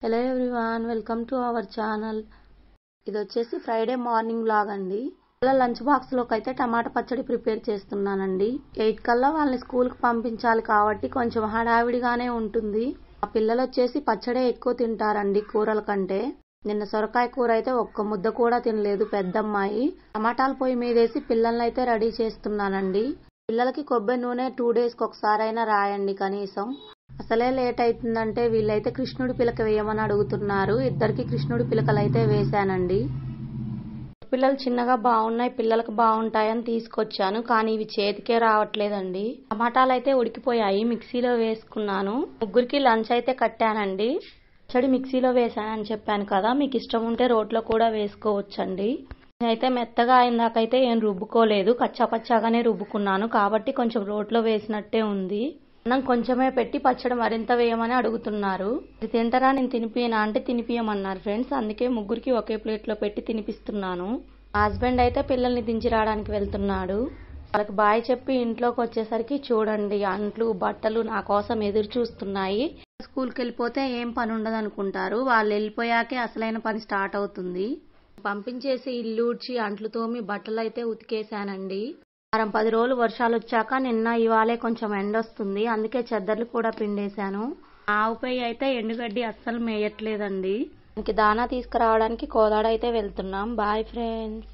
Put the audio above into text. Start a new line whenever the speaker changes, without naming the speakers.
Hello everyone, welcome to our channel. ఇది వచ్చేసి Friday morning vlog అండి. పిల్లల లంచ్ బాక్స్లోకి అయితే టమాటా పచ్చడి ప్రిపేర్ చేస్తున్నానండి. 8 కల్లా వాళ్ళని స్కూల్కి పంపించాలి కాబట్టి కొంచెం హడావిడిగానే ఉంటుంది. ఆ పిల్లలు వచ్చేసి పచ్చడే ఎక్కువ తింటారండి కూరల కంటే. నిన్న సొరకాయ కూర అయితే ఒక్క ముద్ద కూడా తినలేదు పెద్దమ్మాయి. టమాటాలు పొయ్యి మీదేసి పిల్లల్ని అయితే రెడీ చేస్తున్నానండి. పిల్లలకి కొబ్బరి నూనె 2 డేస్కి ఒకసారైనా రాయండి కనీసం. అసలే లేట్ అవుతుందంటే వీళ్ళైతే కృష్ణుడి పిలక వేయమని అడుగుతున్నారు. ఇద్దరికి కృష్ణుడి పిలకలు అయితే వేశానండి. పిల్లలు చిన్నగా బాగున్నాయి, పిల్లలకు బాగుంటాయని తీసుకొచ్చాను, కానీ ఇవి చేతికే రావట్లేదండి. టమాటాలు అయితే ఉడికిపోయాయి, మిక్సీలో వేసుకున్నాను. ముగ్గురికి లంచ్ అయితే కట్టానండి. పచ్చడి మిక్సీలో వేసానని చెప్పాను కదా, మీకు ఇష్టం ఉంటే రోట్లో కూడా వేసుకోవచ్చండి. నేనైతే మెత్తగా అయిందాకైతే ఏం రుబ్బుకోలేదు, కచ్చాపచ్చాగానే రుబ్బుకున్నాను కాబట్టి కొంచెం రోట్లో వేసినట్టే ఉంది. అన్నం కొంచెమే పెట్టి పచ్చడి మరింత వేయమని అడుగుతున్నారు. ఇది తింటారా, నేను తినిపియనా అంటే తినిపియమన్నారు ఫ్రెండ్స్. అందుకే ముగ్గురికి ఒకే ప్లేట్లో పెట్టి తినిపిస్తున్నాను. హస్బెండ్ అయితే పిల్లల్ని దించి రావడానికి వెళ్తున్నాడు. వాళ్ళకి బాయ్ చెప్పి ఇంట్లోకి వచ్చేసరికి చూడండి, అంట్లు బట్టలు నా కోసం ఎదురు చూస్తున్నాయి. స్కూల్కి వెళ్ళిపోతే ఏం పని ఉండదు అనుకుంటారు, వాళ్ళు వెళ్ళిపోయాకే అసలైన పని స్టార్ట్ అవుతుంది. పంపించేసి ఇల్లు ఊడ్చి అంట్లు తోమి బట్టలు అయితే ఉతికేశానండి. 10 రోజులు వర్షాలు వచ్చాక నిన్న ఇవాళే కొంచెం ఎండొస్తుంది, అందుకే చెద్దర్లు కూడా పిండేశాను. ఆవుపై అయితే ఎండుగడ్డి అస్సలు మేయట్లేదండి. దానికి దానా తీసుకురావడానికి కోదాడ అయితే వెళ్తున్నాం. Bye friends.